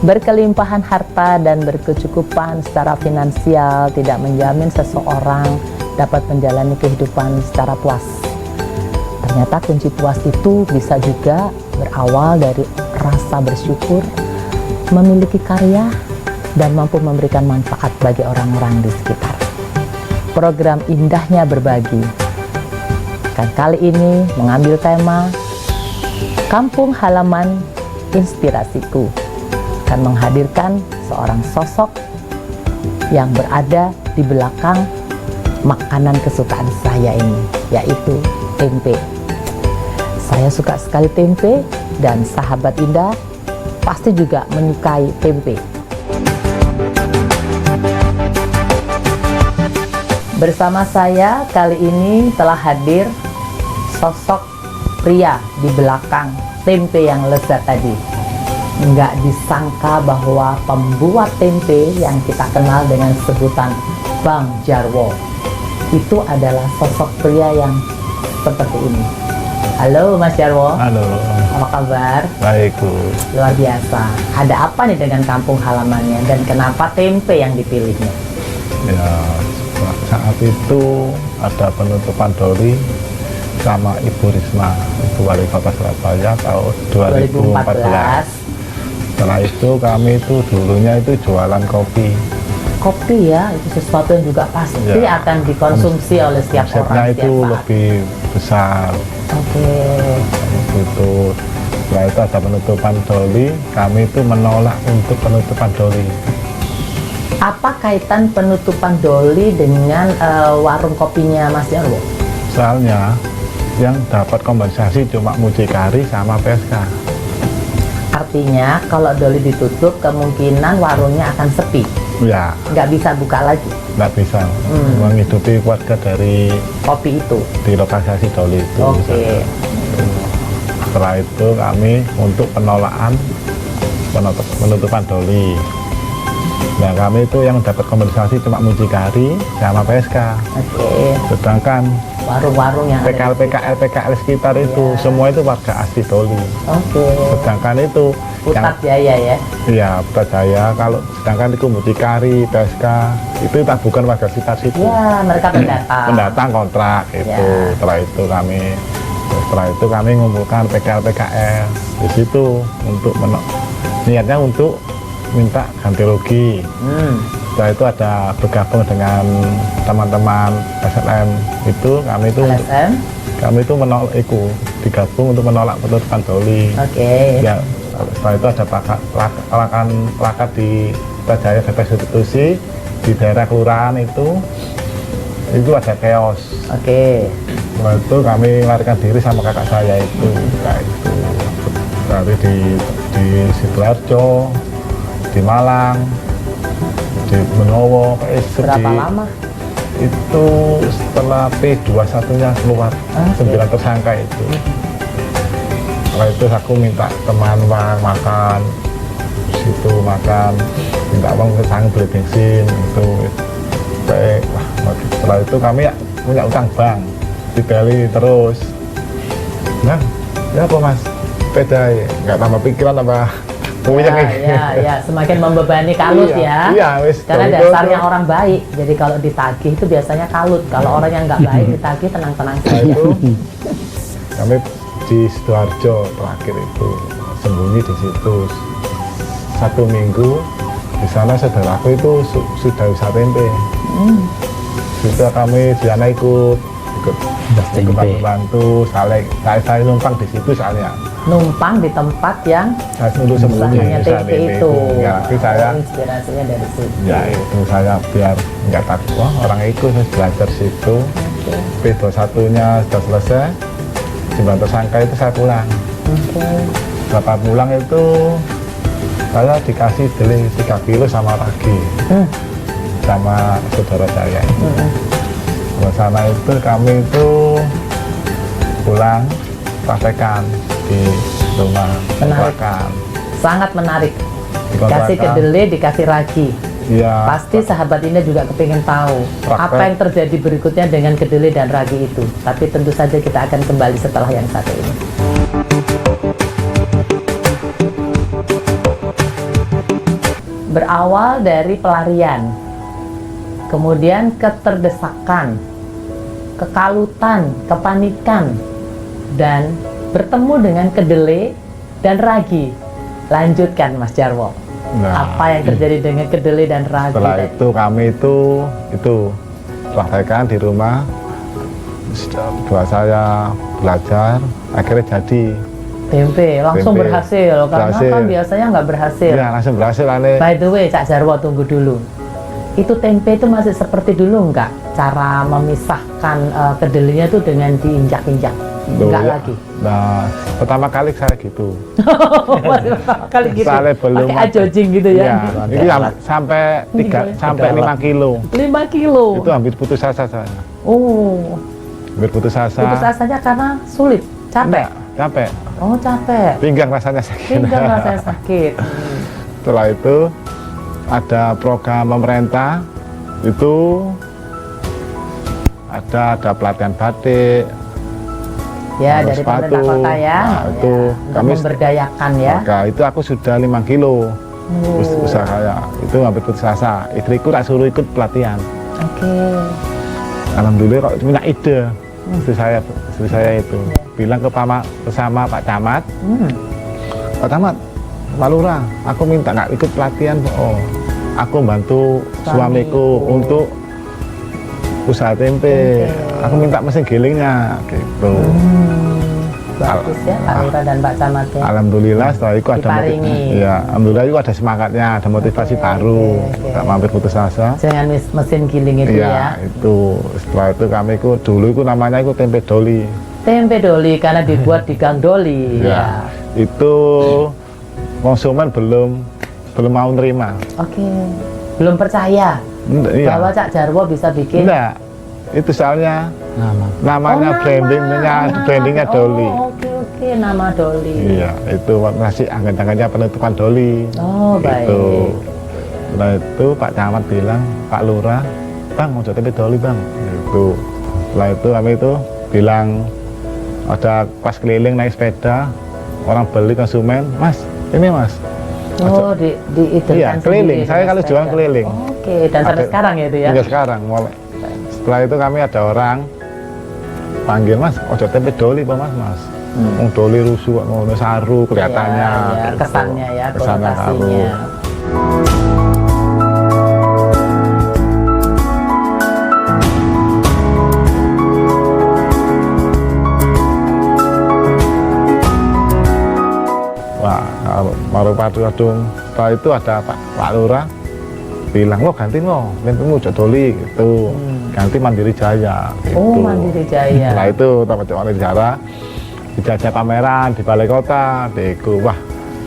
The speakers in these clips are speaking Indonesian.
Berkelimpahan harta dan berkecukupan secara finansial tidak menjamin seseorang dapat menjalani kehidupan secara puas. Ternyata kunci puas itu bisa juga berawal dari rasa bersyukur, memiliki karya, dan mampu memberikan manfaat bagi orang-orang di sekitar. Program Indahnya Berbagi kan kali ini mengambil tema Kampung Halaman Inspirasiku, akan menghadirkan seorang sosok yang berada di belakang makanan kesukaan saya ini, yaitu tempe. Saya suka sekali tempe dan sahabat Indah pasti juga menyukai tempe. Bersama saya kali ini telah hadir sosok pria di belakang tempe yang lezat tadi. Nggak disangka bahwa pembuat tempe yang kita kenal dengan sebutan Bang Jarwo itu adalah sosok pria yang seperti ini. Halo Mas Jarwo. Halo. Apa kabar? Baik, Bu. Luar biasa. Ada apa nih dengan kampung halamannya dan kenapa tempe yang dipilihnya? Ya, saat itu ada penutupan doli sama Ibu Risma, Ibu Wali Kota Surabaya tahun 2014. Setelah itu kami itu dulunya itu jualan kopi. Kopi ya, itu sesuatu yang juga pasti ya, akan dikonsumsi oleh setiap orang. Itu lebih besar. Oke. Itu. Setelah itu ada penutupan doli, kami itu menolak untuk penutupan doli. Apa kaitan penutupan doli dengan warung kopinya Mas Jarwo? Soalnya yang dapat kompensasi cuma mucikari sama PSK. Artinya kalau doli ditutup kemungkinan warungnya akan sepi. Ya. Nggak bisa buka lagi. Nggak bisa menghidupi keluarga dari kopi itu. Di lokasi doli itu. Oke. Setelah itu kami untuk penolakan penutupan doli. Nah kami itu yang dapat kompensasi cuma mucikari sama PSK. Oke. Sedangkan warung-warung yang PKL sekitar itu semua itu warga asli doli. Oke. Sedangkan itu Putat Jaya ya? Iya, Putat Jaya. Kalau sedangkan itu mucikari, PSK itu tak bukan warga sekitar situ. Ya, mereka pendatang. Pendatang kontrak itu. Ya. Setelah itu kami mengumpulkan PKL di situ untuk niatnya untuk minta ganti rugi. Setelah itu ada bergabung dengan teman-teman SLM itu kami itu menolak digabung untuk menolak penutupan doli. Oke. Ya, setelah itu ada plakat di Tajaya bebas substitusi di daerah kelurahan itu ada keos. Oke. Setelah itu kami melarikan diri sama kakak saya itu, dari di Sidoarjo, di Malang, di Benowo. Berapa lama? Itu setelah P21-nya keluar, 9 tersangka itu. Setelah itu aku minta teman makan, situ makan, minta uang ke sang beli bensin itu. Setelah itu kami punya utang bank di Bali terus. Nah, ya apa Mas? Sepeda ya, nggak tambah pikiran tambah. Ya, semakin membebani kalut ya. Iya, karena dasarnya orang baik. Jadi kalau ditagih itu biasanya kalut. Kalau orang yang nggak baik ditagih tenang-tenang saja. Itu kami di Sidoarjo terakhir itu sembunyi di situ 1 minggu. Di sana saudaraku itu sudah usaha tempe. Sudah kami di sana ikut bantu saya numpang di situ soalnya. Numpang di tempat yang usahanya tempe itu. Ya, saya inspirasinya dari situ. Ya itu saya biar nggak takut, orang ikut belajar situ. P21-nya sudah selesai, 9 tersangka itu saya pulang. Setelah pulang itu saya dikasih beli 3 kilo sama ragi sama saudara saya. Di sana itu kami itu pulang praktekan di rumah kontrakan. Sangat menarik. Dikasih kedelai, dikasih ragi. Ya, pasti sahabat ini juga kepingin tahu apa yang terjadi berikutnya dengan kedelai dan ragi itu. Tapi tentu saja kita akan kembali setelah yang satu ini. berawal dari pelarian, kemudian keterdesakan, kekalutan, kepanikan, dan bertemu dengan kedelai dan ragi. Lanjutkan Mas Jarwo. Nah, Apa yang terjadi dengan kedelai dan ragi? setelah tadi? itu kami itu praktekkan di rumah. Buat saya belajar, akhirnya jadi. Tempe langsung Tempe. berhasil, karena Berhasil. kan biasanya nggak berhasil. Ya langsung berhasil aneh. By the way, Cak Jarwo, tunggu dulu. Itu tempe itu masih seperti dulu nggak? Cara memisahkan kedelainya itu dengan diinjak-injak? Nggak ya. lagi? Nah, pertama kali saya gitu. Masih pertama kali gitu? Soalnya belum Pakai ajojing gitu ya? ini sampai 5 kilo. 5 kilo? Itu hampir putus asa saya. Oh, Hampir putus asa. putus asanya karena sulit? Capek? Enggak, capek. Oh, capek. Pinggang rasanya sakit. Pinggang rasanya sakit. Setelah itu ada program pemerintah, itu ada pelatihan batik. Ya, Untuk dari sepatu. pemerintah kota ya. Nah, itu Ya, untuk kami memberdayakan ya. Maka itu aku sudah 5 kilo Oh. usaha saya. Itu hampir putus asa. Istriku tak suruh ikut pelatihan. Oke. Alhamdulillah kok punya ide. Istri saya itu bilang sama Pak Camat, Pak Camat, Pak Lurah, aku minta nggak ikut pelatihan. Oh, aku bantu suamiku untuk usaha tempe. Aku minta mesin gilingnya, gitu. Bagus ya Pak Lurah dan Pak Camat ya. Alhamdulillah setelah itu ada Diparingi. ya, alhamdulillah itu ada semangatnya, ada motivasi baru, oke. nggak mampir putus asa. Dengan mesin giling itu ya. Itu setelah itu kami dulu itu namanya tempe doli. Tempe doli karena dibuat di Gang Doli ya. Itu konsumen belum mau nerima. Oke. Belum percaya Iya. bahwa Cak Jarwo bisa bikin. Enggak. Itu soalnya namanya brandingnya Doli. Oh, oke, nama Doli. Iya, itu masih angkat-angkatnya penutupan Doli. Oh, baik. Gitu. Setelah itu Pak Camat bilang, Pak Lurah, Bang mau tempe Doli Bang. Gitu. Setelah itu kami itu bilang, ada pas keliling naik sepeda, orang beli konsumen, Mas, ini Mas. Oh, itu Iya, keliling. Saya kalau jualan keliling. Oke, dan sampai sekarang ya itu ya. Hingga sekarang. Setelah itu kami ada orang panggil, Mas, ojo tempe Doli Pak Mas. Doli rusuh, ngono saru kelihatannya. Ya, gitu. kesannya ya, Kesannya saru. konotasinya. Wah, baru padung. Setelah itu ada Pak Lurah bilang, lo ganti lo, tempemu ojo Doli gitu. Ganti Mandiri Jaya. Gitu. Oh, Mandiri Jaya. Setelah itu tempat Mandiri Jaya dijajah pameran di balai kota. Deku, wah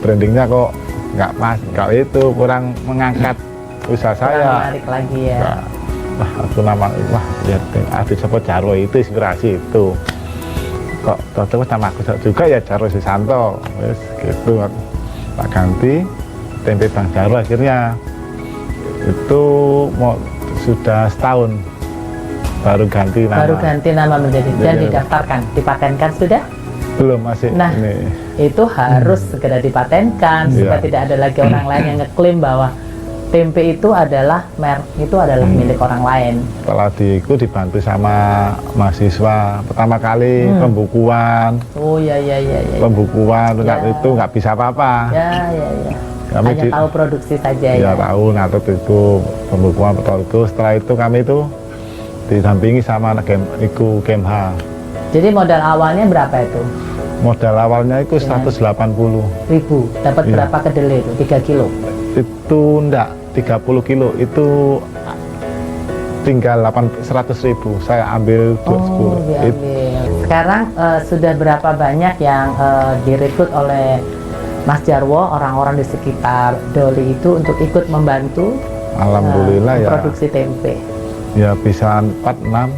brandingnya kok nggak pas, nggak itu kurang mengangkat usaha Kurang saya. menarik lagi ya. Nah, wah aku wah ya ada siapa Jarwo itu inspirasi itu. Kok terus nama aku juga ya Jarwo Susanto. Wes gitu tak ganti tempe Bang Jarwo akhirnya. Itu sudah setahun baru ganti nama. Baru ganti nama menjadi dan didaftarkan, dipatenkan sudah? Belum masih. Nah, ini. itu harus segera dipatenkan supaya Iya. tidak ada lagi orang lain yang ngeklaim bahwa tempe itu adalah milik orang lain. Setelah dibantu sama mahasiswa pertama kali pembukuan. Oh ya. Pembukuan Ya. itu nggak bisa apa-apa. Ya. Kami Hanya tahu produksi saja ya ya. tahu ngatur itu pembukuan betul itu. Setelah itu kami itu didampingi sama anak Kemha. Jadi modal awalnya berapa itu? Modal awalnya itu 180. Ribu. Dapat Iya. berapa kedelai itu? 3 kilo? Itu enggak 30 kilo itu tinggal 100.000 saya ambil 210. Diambil. Sekarang sudah berapa banyak yang direkrut oleh Mas Jarwo, orang-orang di sekitar Doli itu untuk ikut membantu Alhamdulillah ya. produksi tempe? Ya bisa 4-6.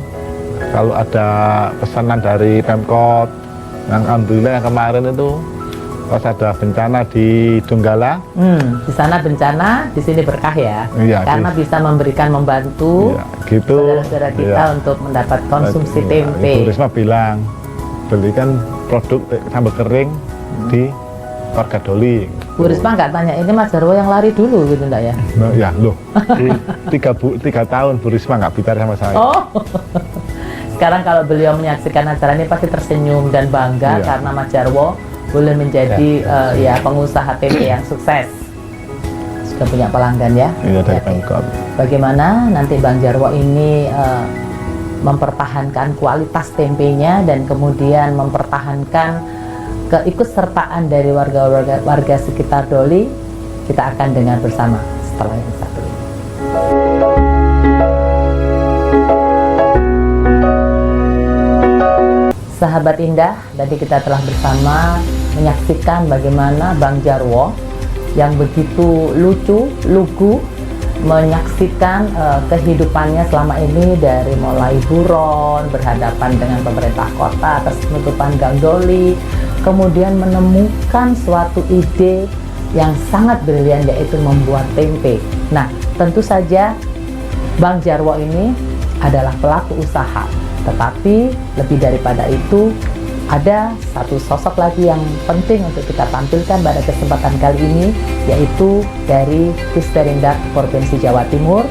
Kalau ada pesanan dari Pemkot, yang alhamdulillah yang kemarin itu pas ada bencana di Donggala. Di sana bencana, di sini berkah ya. Iya, Karena bisa membantu Iya, gitu. saudara-saudara kita Iya. untuk mendapat konsumsi Iya, tempe. Ibu Risma bilang belikan produk sambal kering di Warga Doli. Bu Risma nggak tanya ini Mas Jarwo yang lari dulu gitu enggak ya? Nah, ya loh, 3 tahun Bu Risma nggak bicara sama saya. Oh. Sekarang kalau beliau menyaksikan acara ini pasti tersenyum dan bangga Iya. karena Mas Jarwo boleh menjadi ya pengusaha tempe yang sukses. Sudah punya pelanggan ya? Iya, dari Oke. Pemkot. Bagaimana nanti Bang Jarwo ini mempertahankan kualitas tempenya dan kemudian mempertahankan keikutsertaan dari warga sekitar Doli, kita akan dengar bersama setelah yang satu ini. Sahabat Indah, tadi kita telah bersama menyaksikan bagaimana Bang Jarwo yang begitu lucu, lugu, menyaksikan kehidupannya selama ini dari mulai buron, berhadapan dengan pemerintah kota atas penutupan Gang Doli, kemudian menemukan suatu ide yang sangat brilian yaitu membuat tempe. Nah, tentu saja Bang Jarwo ini adalah pelaku usaha, tetapi lebih daripada itu ada satu sosok lagi yang penting untuk kita tampilkan pada kesempatan kali ini, yaitu dari Disperindak Provinsi Jawa Timur,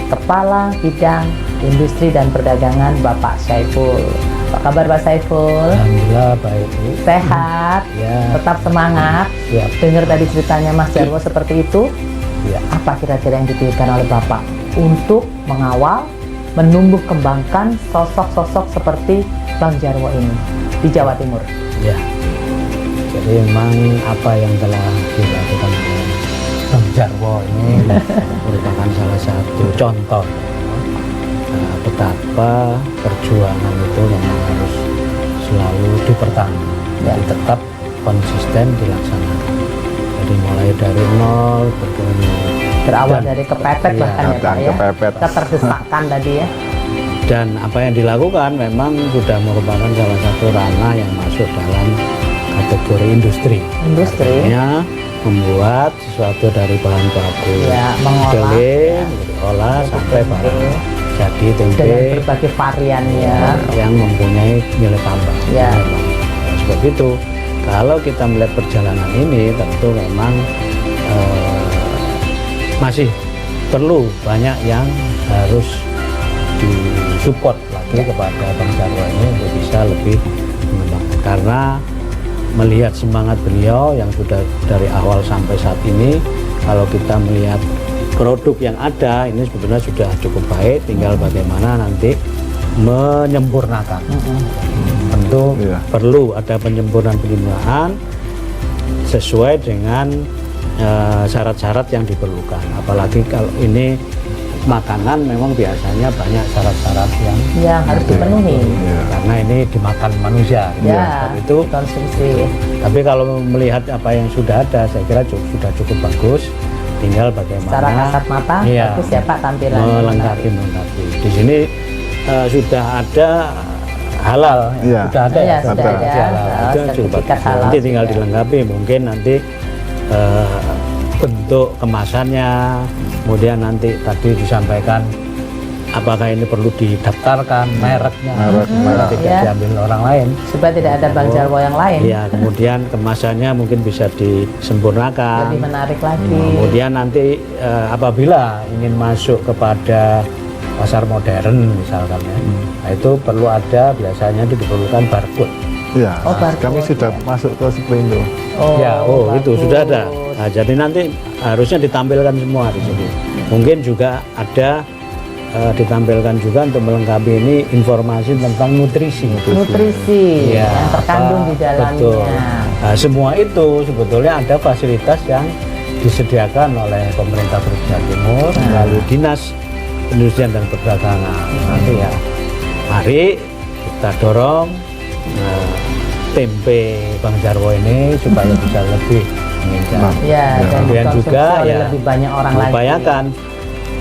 Kepala Bidang Industri dan Perdagangan Bapak Saiful. Apa kabar Pak Saiful? Alhamdulillah baik Bu. Sehat? Ya. Tetap semangat? Siap. Dengar tadi ceritanya Mas Jarwo seperti itu, Ya. apa kira-kira yang dipikirkan oleh Bapak untuk mengawal, menumbuh kembangkan sosok-sosok seperti Bang Jarwo ini di Jawa Timur? Ya. Jadi memang apa yang telah dilakukan oleh Bang Jarwo ini merupakan salah satu contoh betapa perjuangan itu memang harus selalu dipertahankan, Ya. jadi tetap konsisten dilaksanakan. Jadi mulai dari nol Berawal Dan- dari kepepet iya, bahkan ya Pak dan ya, kepepet. keterdesakan tadi ya. dan apa yang dilakukan memang sudah merupakan salah satu ranah yang masuk dalam kategori industri. Industri. Artinya membuat sesuatu dari bahan baku Ya, mengolah, kedelai, ya. diolah sampai Tempe. barang jadi tempe Dengan berbagai variannya. yang mempunyai nilai tambah. Ya. Memang. Nah, sebab itu kalau kita melihat perjalanan ini tentu memang masih perlu banyak yang harus disupport lagi kepada Bang Jarwo ini untuk bisa lebih mengembangkan, karena melihat semangat beliau yang sudah dari awal sampai saat ini, kalau kita melihat produk yang ada ini sebetulnya sudah cukup baik, tinggal bagaimana nanti menyempurnakan. Tentu Iya. perlu ada penyempurnaan sesuai dengan syarat-syarat yang diperlukan, apalagi kalau ini makanan memang biasanya banyak syarat-syarat yang harus dipenuhi. Iya. karena ini dimakan manusia gitu. Ya, Sebab itu konsumsi. tapi kalau melihat apa yang sudah ada saya kira sudah cukup bagus, tinggal bagaimana Secara kasat mata, iya, bagus ya Pak tampilannya. melengkapi. Di sini sudah ada halal, Iya. sudah ada, Iya, sudah sudah ada. halal. Itu cukup Sertifikat bagus. halal Nanti tinggal sudah. dilengkapi, mungkin nanti bentuk kemasannya, kemudian nanti tadi disampaikan apakah ini perlu didaftarkan mereknya, Merek. tidak Ya. diambil orang lain. Supaya tidak ada Bang Jarwo yang lain. Iya, kemudian kemasannya mungkin bisa disempurnakan. Lebih menarik lagi. Kemudian nanti apabila ingin masuk kepada pasar modern misalkan ya, nah itu perlu ada, biasanya itu diperlukan barcode. Iya, Oh, barcode, kami sudah ya. masuk ke Sprindo. Itu bagus. sudah ada. Nah, jadi nanti harusnya ditampilkan semua di sini. Mungkin juga ada ditampilkan juga untuk melengkapi ini informasi tentang nutrisi. Nutrisi Iya, yang terkandung apa? di dalamnya. Betul. Nah, semua itu sebetulnya ada fasilitas yang disediakan oleh pemerintah Provinsi Jawa Timur melalui Dinas Perindustrian dan Perdagangan. Nanti ya, mari kita dorong tempe Bang Jarwo ini supaya bisa lebih mengincar. Ya, dan Kemudian dikonsumsi juga oleh ya lebih banyak orang lagi. upayakan.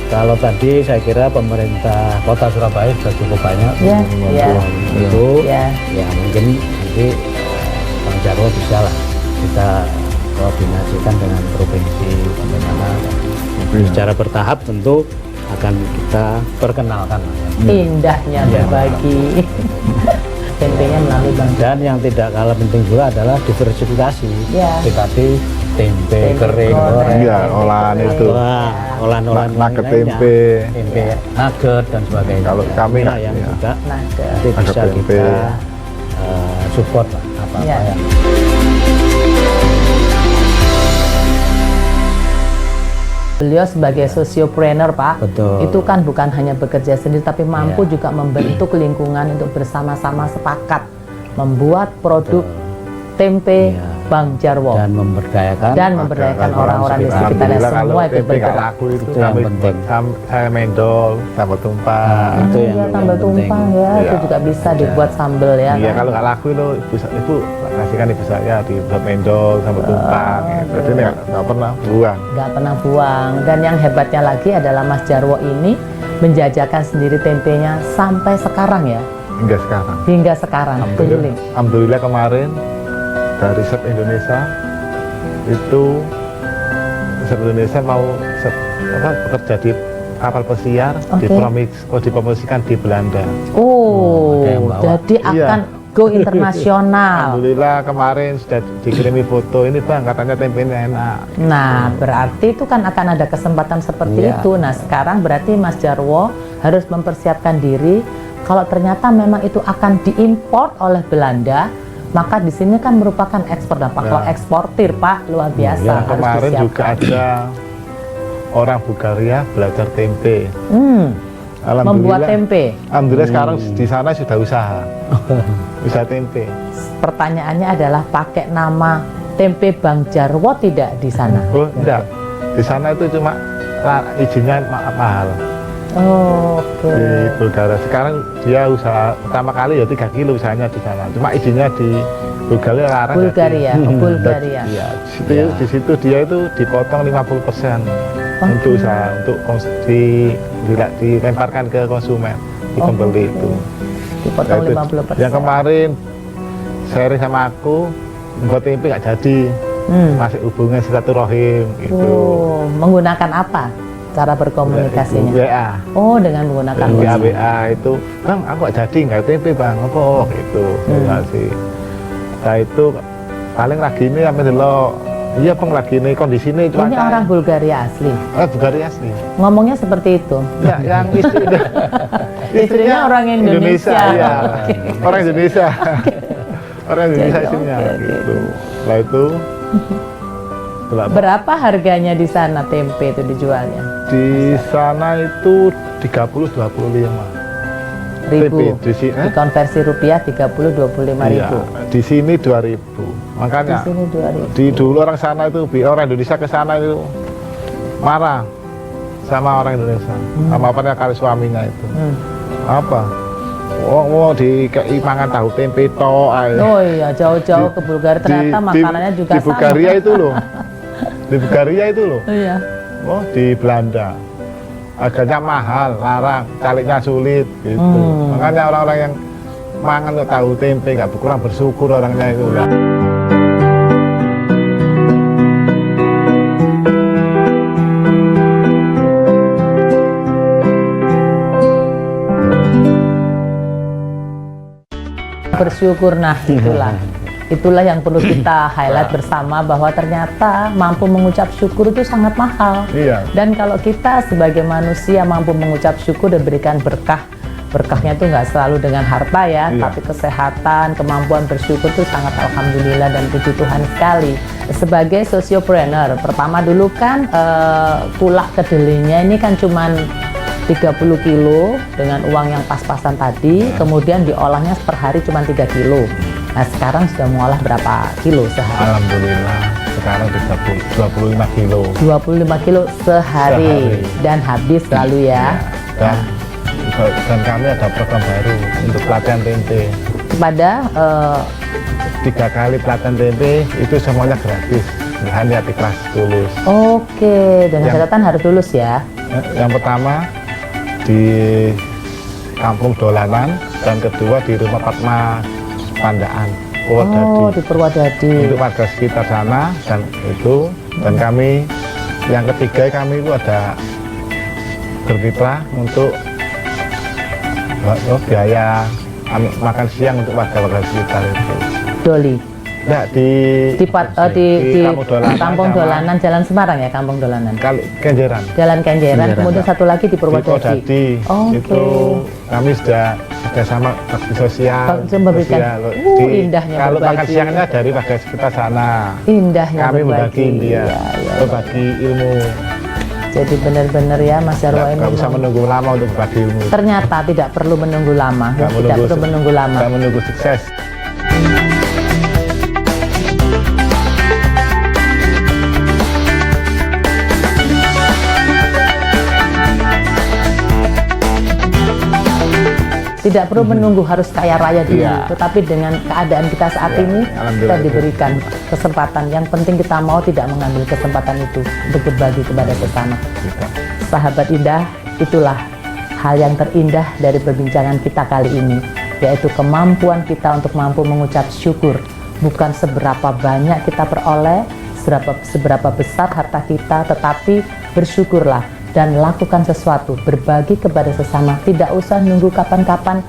Kalau tadi saya kira pemerintah Kota Surabaya sudah cukup banyak Ya, ya. itu, Ya. ya mungkin nanti Bang Jarwo bisa lah kita koordinasikan dengan provinsi bagaimana. Iya. Secara bertahap tentu akan kita perkenalkan lah ya. Indahnya Ya. berbagi. Tempenya melalui Bang Jarwo. Dan yang tidak kalah penting juga adalah diversifikasi. Ya. Jadi tadi tempe kering goreng. Iya, olahan itu. Wah, olahan-olahan Nugget lainnya, tempe. tempe nugget dan sebagainya. Kalau kami Inilah nggak, yang ya. juga Nugget. nanti Nugget bisa tempe. kita support lah apa-apa Iya. yang Beliau sebagai sosiopreneur, Pak, Betul. itu kan bukan hanya bekerja sendiri, tapi mampu Iya. juga membentuk lingkungan untuk bersama-sama sepakat membuat produk tempe Iya. Bang Jarwo dan memberdayakan dan memberdayakan orang-orang di sekitarnya. Alhamdulillah kalau Semua itu tempe nggak bergerak. laku itu Itu yang kami penting. saya mendol, tambah tumpah. Itu yang Iya, tambah penting. tumpang ya, itu Iya. juga bisa dibuat sambal ya. Iya, kan? kalau nggak laku itu ibu kasihkan ibu saya dibuat mendol sama tumpang. Gitu. Jadi nggak pernah buang. Nggak pernah buang. Dan yang hebatnya lagi adalah Mas Jarwo ini menjajakan sendiri tempenya sampai sekarang ya, Hingga sekarang. hingga sekarang keliling. Alhamdulillah kemarin dari Chef Indonesia itu Chef Indonesia mau bekerja di kapal pesiar Oke. dipromosikan di Belanda. Oh, ada yang bawa. jadi Iya. akan go internasional. Alhamdulillah kemarin sudah dikirimi foto ini Bang, katanya tempenya enak. Nah, berarti itu kan akan ada kesempatan seperti Iya. itu. Nah, sekarang berarti Mas Jarwo harus mempersiapkan diri. Kalau ternyata memang itu akan diimpor oleh Belanda, maka di sini kan merupakan ekspor. Nah, Pak, Ya. kalau eksportir, Pak, luar biasa. Ya, harus kemarin juga disiapkan. ada orang Bulgaria belajar tempe. Membuat Alhamdulillah. tempe. Alhamdulillah sekarang di sana sudah usaha. Usaha tempe. Pertanyaannya adalah pakai nama tempe Bang Jarwo tidak di sana? Oh, enggak. Di sana itu cuma izinnya mahal. Oh, Di oke. Bulgaria. Sekarang dia usaha pertama kali ya 3 kilo usahanya di sana. Cuma izinnya di Bulgaria larang. Bulgaria, Bulgaria. Iya, di situ dia itu dipotong 50% untuk usaha untuk dilemparkan ke konsumen, di Oh, pembeli itu. Dipotong Nah, itu 50%. yang kemarin sharing sama aku buat tempe nggak jadi, masih hubungan silaturahim gitu. Oh, menggunakan apa cara berkomunikasinya? WA. Oh, dengan menggunakan WA WhatsApp. WA itu, Bang, aku nggak jadi nggak tempe Bang, apa gitu. Kasih. Nah itu paling lagi ini apa dulu? Iya Bang, lagi ini kondisi ini Ini orang Bulgaria asli. Bulgaria asli. Ngomongnya seperti itu. Ya, yang Istrinya orang Indonesia. Iya. Oke. Orang Indonesia. Orang Indonesia Oke, istrinya oke. gitu. Setelah itu setelah Berapa harganya di sana tempe itu dijualnya? di sana itu 30-25 Ribu. di sini Dikonversi rupiah 30-25 iya, ribu. di sini 2.000. Di Makanya sini 2.000. di dulu orang sana itu orang Indonesia ke sana itu marah sama orang Indonesia. Sama apa kali suaminya itu. Apa? Mau dikei mangan tahu tempe tok ae. Oh iya, jauh-jauh ke Bulgaria ternyata makanannya juga di sama. Bulgaria itu loh. Di Bulgaria itu loh. Oh iya. Oh, di Belanda. Harganya mahal, larang, caliknya sulit gitu. Makanya orang-orang yang mangan tuh tahu tempe nggak kurang bersyukur orangnya itu. Bersyukur, nah itulah yang perlu kita highlight bersama, bahwa ternyata mampu mengucap syukur itu sangat mahal. Iya. Dan kalau kita sebagai manusia mampu mengucap syukur dan berikan berkahnya itu nggak selalu dengan harta ya, Iya. tapi kesehatan, kemampuan bersyukur itu sangat alhamdulillah dan puji Tuhan sekali. Sebagai sosiopreneur, pertama dulu kan tulah kedelainya ini kan cuman 30 kilo dengan uang yang pas-pasan tadi, kemudian diolahnya per hari cuma 3 kilo. Nah sekarang sudah mengolah berapa kilo sehari? Alhamdulillah sekarang 25 kilo. 25 kilo sehari. Dan habis lalu ya. Dan kami ada program baru untuk pelatihan tempe. Kepada 3 kali pelatihan tempe itu semuanya gratis, hanya ikhlas tulus. oke, dengan Yang- catatan harus lulus ya. Yang pertama di Kampung Dolanan, dan kedua di Rumah Padma Pandaan, Oh, Purwodadi. di Purwodadi. Untuk warga sekitar sana dan itu, dan kami yang ketiga kami itu ada bermitra untuk biaya makan siang untuk warga-warga sekitar itu. Doli. Enggak, di Kampung Dolanan, Jalan Semarang ya, Kampung Dolanan. Kenjeran. Jalan Kenjeran, Kenjeran, kemudian Pak. satu lagi di Di Purwodadi. Purwodadi. Oke. Itu kami sudah bekerjasama bakti sosial. Memberikan, indahnya kalau makan berbagi. siangnya dari warga sekitar sana. Indahnya Kami berbagi dia, Ya, ya. berbagi ilmu. Jadi benar-benar ya Mas Jarwo ini. Nggak usah menunggu lama untuk berbagi ilmu. Ternyata tidak perlu menunggu lama. Nggak Tidak perlu menunggu lama. Nggak menunggu sukses. Tidak perlu menunggu harus kaya raya dulu, Iya. tetapi dengan keadaan kita saat Iya, ini kita alhamdulillah itu. diberikan kesempatan. Yang penting kita mau tidak mengambil kesempatan itu untuk berbagi kepada sesama. Sahabat Indah, itulah hal yang terindah dari perbincangan kita kali ini, yaitu kemampuan kita untuk mampu mengucap syukur. Bukan seberapa banyak kita peroleh, seberapa besar harta kita, tetapi bersyukurlah dan lakukan sesuatu, berbagi kepada sesama. Tidak usah nunggu kapan-kapan,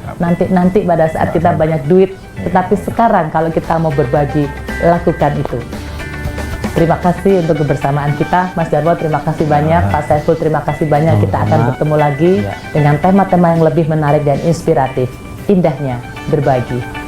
nanti pada saat kita banyak duit, tetapi sekarang kalau kita mau berbagi, lakukan itu. Terima kasih untuk kebersamaan kita, Mas Jarwo. Terima kasih banyak, Pak Saiful. Terima kasih banyak. Kita akan bertemu lagi dengan tema-tema yang lebih menarik dan inspiratif. Indahnya berbagi.